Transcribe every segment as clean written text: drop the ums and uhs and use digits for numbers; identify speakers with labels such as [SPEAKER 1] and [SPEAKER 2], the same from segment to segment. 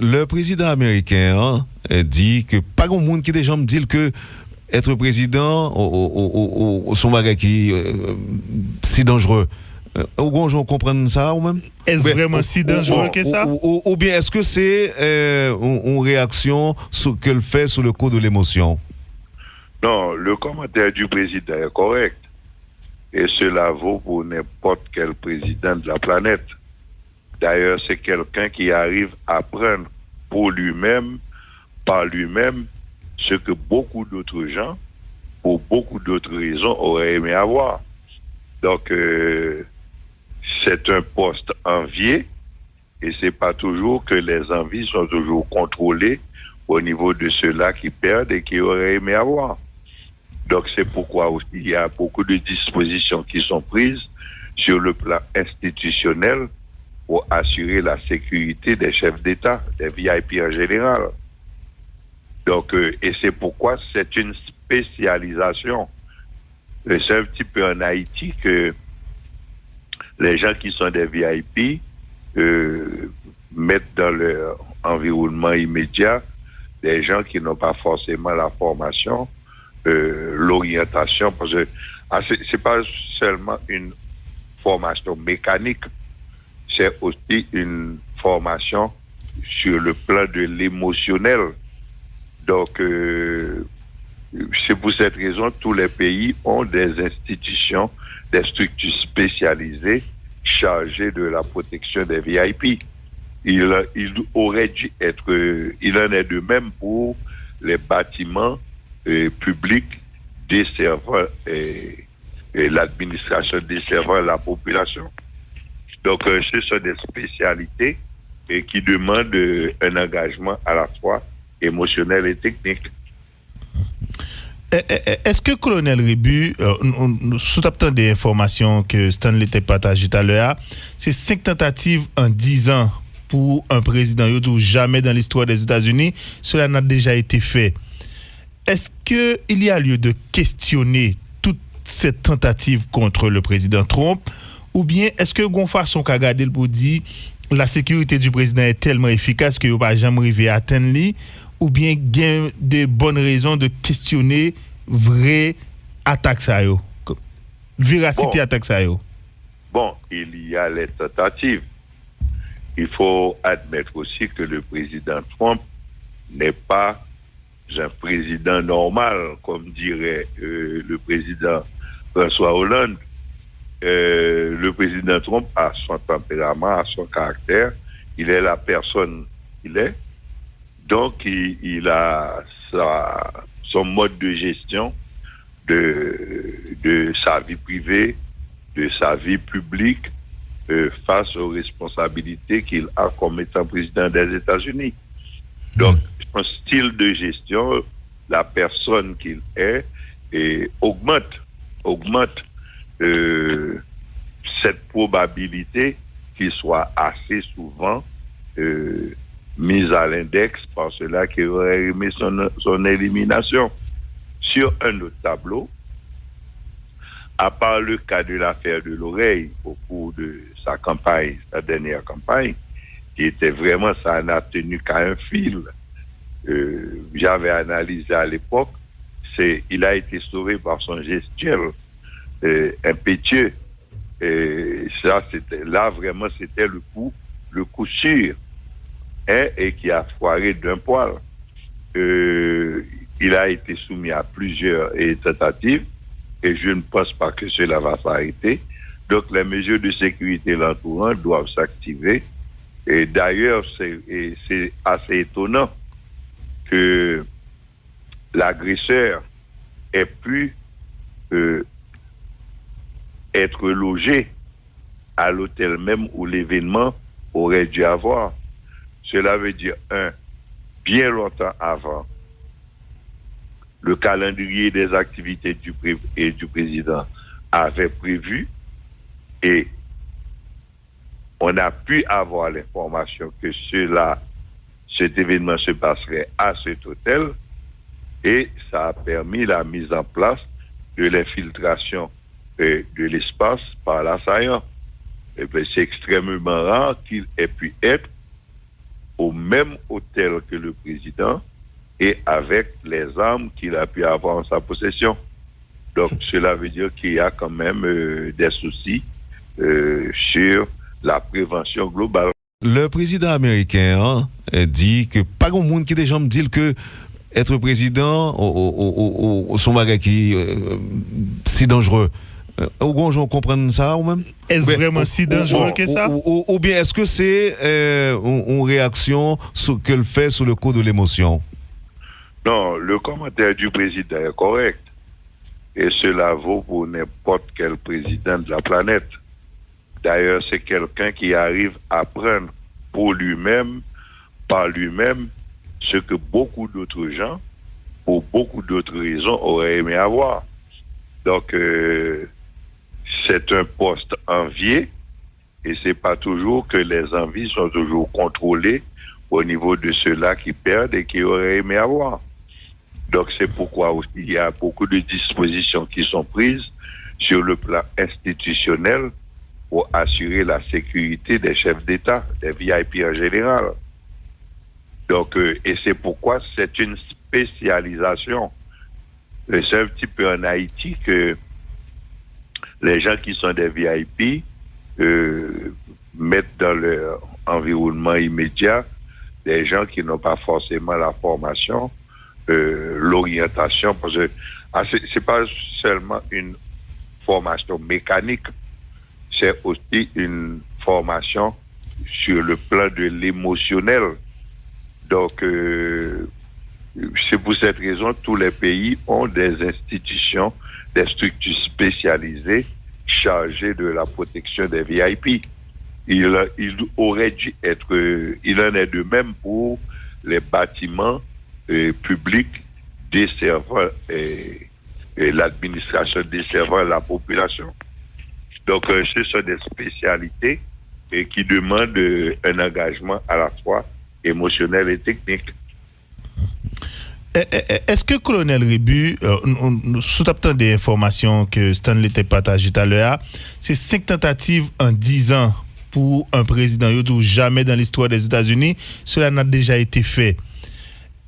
[SPEAKER 1] le président américain dit que pas grand monde qui déjà me dit que être président son bagage qui si dangereux. Ou gens comprennent ça ou même?
[SPEAKER 2] Est-ce vraiment si dangereux que ça?
[SPEAKER 1] Ou bien est-ce que c'est une réaction que le fait sur le coup de l'émotion?
[SPEAKER 3] Non, le commentaire du président est correct. Et cela vaut pour n'importe quel président de la planète. D'ailleurs, c'est quelqu'un qui arrive à prendre pour lui-même, par lui-même, ce que beaucoup d'autres gens, pour beaucoup d'autres raisons, auraient aimé avoir. Donc, c'est un poste envié, et c'est pas toujours que les envies sont toujours contrôlées au niveau de ceux-là qui perdent et qui auraient aimé avoir. Donc, c'est pourquoi aussi il y a beaucoup de dispositions qui sont prises sur le plan institutionnel pour assurer la sécurité des chefs d'État, des VIP en général. Donc, et c'est pourquoi c'est une spécialisation. C'est un petit peu en Haïti que les gens qui sont des VIP mettent dans leur environnement immédiat des gens qui n'ont pas forcément la formation, l'orientation, parce que c'est pas seulement une formation mécanique, c'est aussi une formation sur le plan de l'émotionnel. Donc, c'est pour cette raison que tous les pays ont des institutions, des structures spécialisées chargées de la protection des VIP. Il aurait dû être, il en est de même pour les bâtiments publics desservant l'administration desservant la population. Donc, ce sont des spécialités qui demandent un engagement à la fois émotionnel et technique.
[SPEAKER 2] Est-ce que Colonel Ribu, sous tapant des informations que Stanley t'a partagées tout à l'heure, c'est 5 tentatives en 10 ans pour un président, jamais dans l'histoire des États-Unis, cela n'a déjà été fait. Est-ce qu'il y a lieu de questionner toutes ces tentatives contre le président Trump, ou bien est-ce que Gonfason qu'a gardé pour dire la sécurité du président est tellement efficace qu'il n'y a pas jamais arrivé à atteindre lui, ou bien il y a de bonnes raisons de questionner vraie attaque ça yo, véracité attaque ça yo?
[SPEAKER 3] Bon, il y a les tentatives. Il faut admettre aussi que le président Trump n'est pas un président normal, comme dirait le président François Hollande. Le président Trump a son tempérament, a son caractère. Il est la personne qu'il est. Donc, il a son mode de gestion de sa vie privée, de sa vie publique, face aux responsabilités qu'il a comme étant président des États-Unis. Donc, son style de gestion, la personne qu'il est, augmente cette probabilité qu'il soit assez souvent mise à l'index par ceux-là qui auraient aimé son élimination. Sur un autre tableau, à part le cas de l'affaire de l'oreille au cours de sa campagne, sa dernière campagne, qui était vraiment, ça n'a tenu qu'à un fil. J'avais analysé à l'époque, il a été sauvé par son gestuel impétueux. Ça, vraiment, c'était le coup sûr, et qui a foiré d'un poil. Il a été soumis à plusieurs tentatives, et je ne pense pas que cela va s'arrêter. Donc, les mesures de sécurité l'entourant doivent s'activer. Et d'ailleurs, c'est assez étonnant que l'agresseur ait pu être logé à l'hôtel même où l'événement aurait dû avoir. Cela veut dire, bien longtemps avant, le calendrier des activités du président avait prévu, et on a pu avoir l'information que cet événement se passerait à cet hôtel, et ça a permis la mise en place de l'infiltration de l'espace par l'assaillant. Et bien, c'est extrêmement rare qu'il ait pu être au même hôtel que le président et avec les armes qu'il a pu avoir en sa possession. Donc, cela veut dire qu'il y a quand même des soucis sur la prévention globale.
[SPEAKER 1] Le président américain dit que pas grand monde qui déjà me dit que être président son bagage qui si dangereux. Ou gens comprennent ça ou même?
[SPEAKER 2] Est-ce vraiment si dangereux que ça?
[SPEAKER 1] Ou bien est-ce que c'est une réaction qu'elle fait sous le coup de l'émotion?
[SPEAKER 3] Non, le commentaire du président est correct. Et cela vaut pour n'importe quel président de la planète. D'ailleurs, c'est quelqu'un qui arrive à prendre pour lui-même, par lui-même, ce que beaucoup d'autres gens, pour beaucoup d'autres raisons, auraient aimé avoir. Donc, c'est un poste envié, et c'est pas toujours que les envies sont toujours contrôlées au niveau de ceux-là qui perdent et qui auraient aimé avoir. Donc, c'est pourquoi aussi il y a beaucoup de dispositions qui sont prises sur le plan institutionnel pour assurer la sécurité des chefs d'État, des VIP en général. Donc, et c'est pourquoi c'est une spécialisation. C'est un petit peu en Haïti que les gens qui sont des VIP mettent dans leur environnement immédiat des gens qui n'ont pas forcément la formation, l'orientation, parce que c'est pas seulement une formation mécanique, c'est aussi une formation sur le plan de l'émotionnel. Donc, c'est pour cette raison tous les pays ont des institutions, des structures spécialisées chargées de la protection des VIP. Il aurait dû être, il en est de même pour les bâtiments publics desservant l'administration desservant la population. Donc, ce sont des spécialités qui demandent un engagement à la fois émotionnel et technique.
[SPEAKER 2] Est-ce que, colonel Rébu, sous tapant des informations que Stanley t'a partagées tout à l'heure, c'est 5 tentatives en 10 ans pour un président, ou jamais dans l'histoire des États-Unis, cela n'a déjà été fait.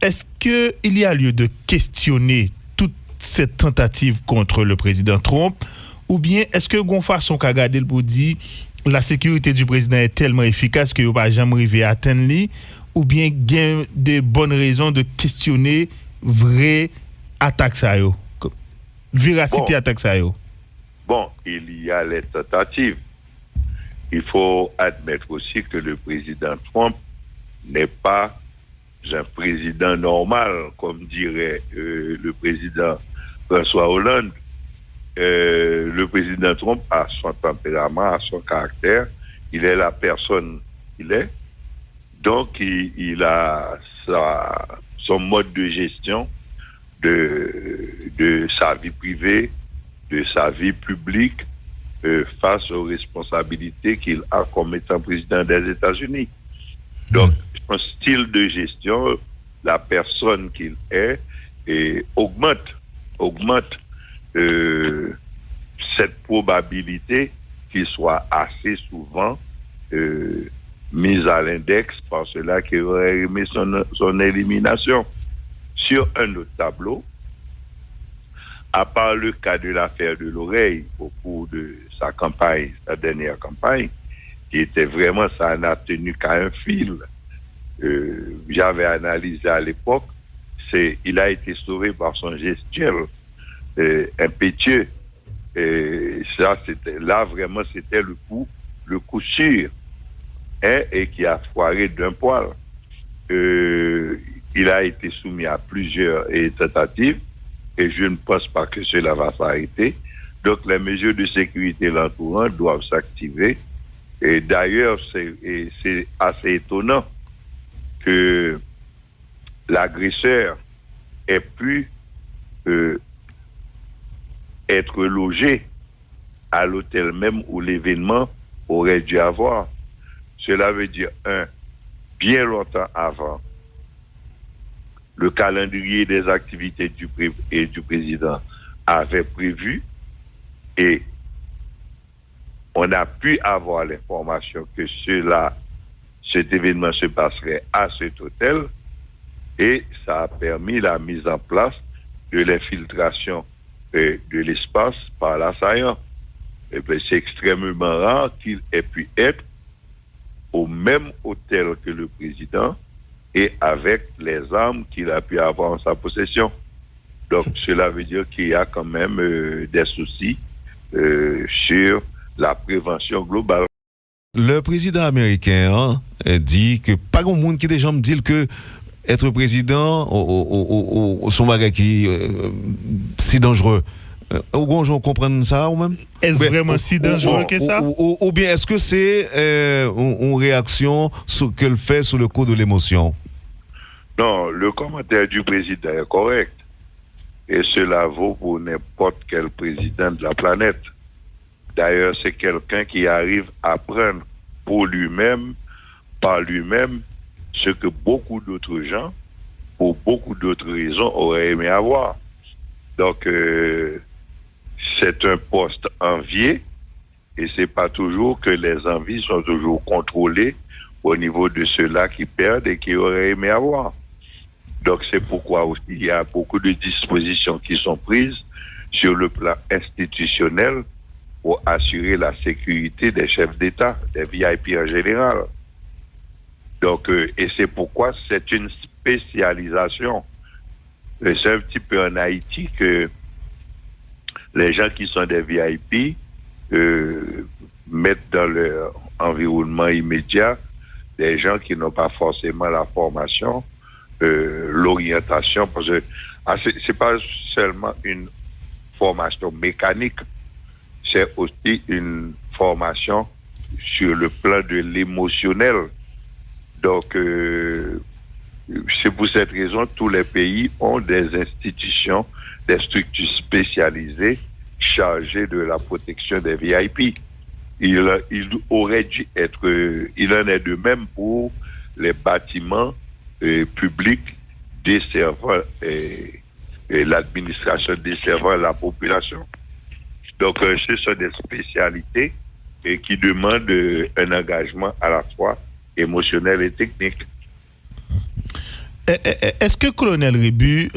[SPEAKER 2] Est-ce qu'il y a lieu de questionner toute cette tentative contre le président Trump, ou bien est-ce que Gonfa son Kagadel pour dire la sécurité du président est tellement efficace que vous n'avez jamais arrivé à atteindre lui, ou bien il y a de bonnes raisons de questionner vraie attaque ça yo, véracité attaque ça yo?
[SPEAKER 3] Bon, il y a les tentatives. Il faut admettre aussi que le président Trump n'est pas un président normal, comme dirait le président François Hollande. Le président Trump a son tempérament, a son caractère. Il est la personne qu'il est. Donc, il a son mode de gestion de sa vie privée, de sa vie publique, face aux responsabilités qu'il a comme étant président des États-Unis. Donc, son style de gestion, la personne qu'il est, augmente cette probabilité qu'il soit assez souvent mise à l'index par ceux-là qui auraient aimé son élimination. Sur un autre tableau, à part le cas de l'affaire de l'oreille au cours de sa campagne, sa dernière campagne, qui était vraiment, ça n'a tenu qu'à un fil. J'avais analysé à l'époque, il a été sauvé par son gestuel impétueux. Et ça, vraiment, c'était le coup sûr, et qui a foiré d'un poil. Il a été soumis à plusieurs tentatives, et je ne pense pas que cela va s'arrêter. Donc, les mesures de sécurité l'entourant doivent s'activer. Et d'ailleurs, c'est assez étonnant que l'agresseur ait pu être logé à l'hôtel même où l'événement aurait dû avoir. Cela veut dire, bien longtemps avant, le calendrier des activités du président avait prévu, et on a pu avoir l'information que cet événement se passerait à cet hôtel et ça a permis la mise en place de l'infiltration de l'espace par l'assaillant. Et bien, c'est extrêmement rare qu'il ait pu être au même hôtel que le président et avec les armes qu'il a pu avoir en sa possession. Donc, cela veut dire qu'il y a quand même des soucis sur la prévention globale.
[SPEAKER 1] Le président américain dit que pas grand monde qui déjà me dit que être président son bagage qui si dangereux. On comprend ça ou même?
[SPEAKER 2] Est-ce vraiment si dangereux que ça?
[SPEAKER 1] Ou bien est-ce que c'est une réaction qu'elle fait sous le coup de l'émotion?
[SPEAKER 3] Non, le commentaire du président est correct. Et cela vaut pour n'importe quel président de la planète. D'ailleurs, c'est quelqu'un qui arrive à prendre pour lui-même, par lui-même, ce que beaucoup d'autres gens, pour beaucoup d'autres raisons, auraient aimé avoir. Donc, c'est un poste envié, et c'est pas toujours que les envies sont toujours contrôlées au niveau de ceux-là qui perdent et qui auraient aimé avoir. Donc, c'est pourquoi aussi il y a beaucoup de dispositions qui sont prises sur le plan institutionnel pour assurer la sécurité des chefs d'État, des VIP en général. Donc, et c'est pourquoi c'est une spécialisation. C'est un petit peu en Haïti que les gens qui sont des VIP mettent dans leur environnement immédiat des gens qui n'ont pas forcément la formation, l'orientation, parce que c'est pas seulement une formation mécanique, c'est aussi une formation sur le plan de l'émotionnel. Donc, c'est pour cette raison que tous les pays ont des institutions, des structures spécialisées chargées de la protection des VIP. Il aurait dû être, il en est de même pour les bâtiments publics desservant l'administration desservant la population. Donc, ce sont des spécialités qui demandent un engagement à la fois émotionnel et technique.
[SPEAKER 2] Est-ce que, colonel Rébu,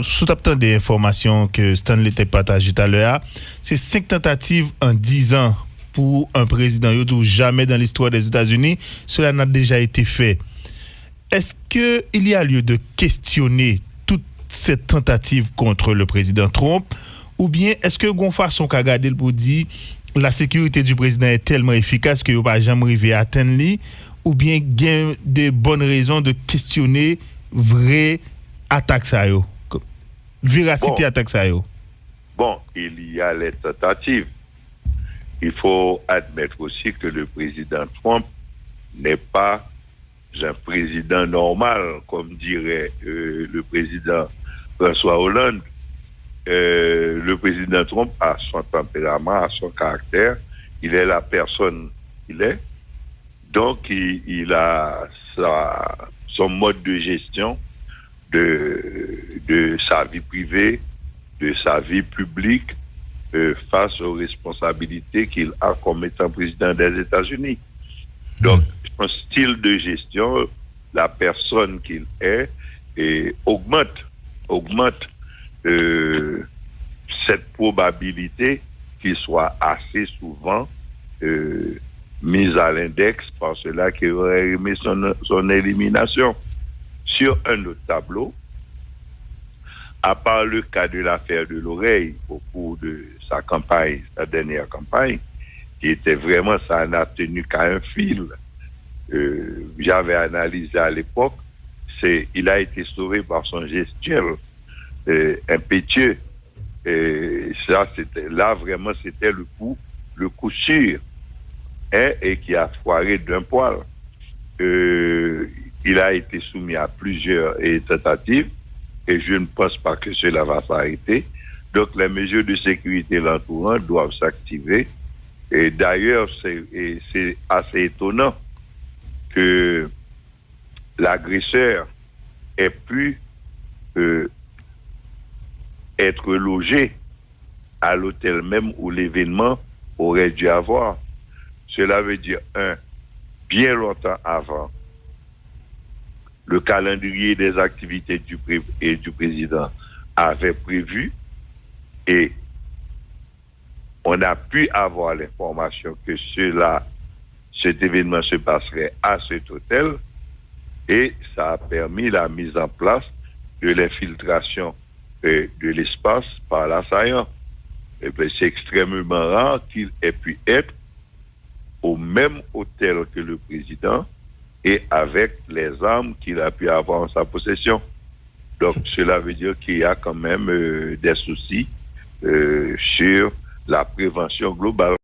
[SPEAKER 2] sous tapant des informations que Stanley t'a partagées tout à l'heure, c'est 5 tentatives en 10 ans pour un président, jamais dans l'histoire des États-Unis, cela n'a déjà été fait. Est-ce qu'il y a lieu de questionner toutes ces tentatives contre le président Trump, ou bien est-ce que Gonfason qu'a gardé pour dire la sécurité du président est tellement efficace que il va jamais arriver à atteindre lui, ou bien il y a de bonnes raisons de questionner vraie attaque ça yo, véracité attaque ça yo?
[SPEAKER 3] Bon, il y a les tentatives. Il faut admettre aussi que le président Trump n'est pas un président normal, comme dirait le président François Hollande. Le président Trump a son tempérament, a son caractère. Il est la personne qu'il est. Donc, il a son mode de gestion de sa vie privée, de sa vie publique, face aux responsabilités qu'il a comme étant président des États-Unis. Donc, son style de gestion, la personne qu'il est, augmente cette probabilité qu'il soit assez souvent mise à l'index par ceux-là qui auraient aimé son élimination. Sur un autre tableau, à part le cas de l'affaire de l'oreille au cours de sa campagne, sa dernière campagne, qui était vraiment, ça n'a tenu qu'à un fil. J'avais analysé à l'époque, il a été sauvé par son gestuel impétueux. Et ça, vraiment, c'était le coup sûr, et qui a foiré d'un poil. Il a été soumis à plusieurs tentatives, et je ne pense pas que cela va s'arrêter. Donc, les mesures de sécurité l'entourant doivent s'activer. Et d'ailleurs, c'est assez étonnant que l'agresseur ait pu être logé à l'hôtel même où l'événement aurait dû avoir. Cela veut dire, bien longtemps avant, le calendrier des activités du président avait prévu et on a pu avoir l'information que cet événement se passerait à cet hôtel et ça a permis la mise en place de l'infiltration de l'espace par l'assaillant. Et bien, c'est extrêmement rare qu'il ait pu être au même hôtel que le président et avec les armes qu'il a pu avoir en sa possession. Donc, cela veut dire qu'il y a quand même des soucis sur la prévention globale.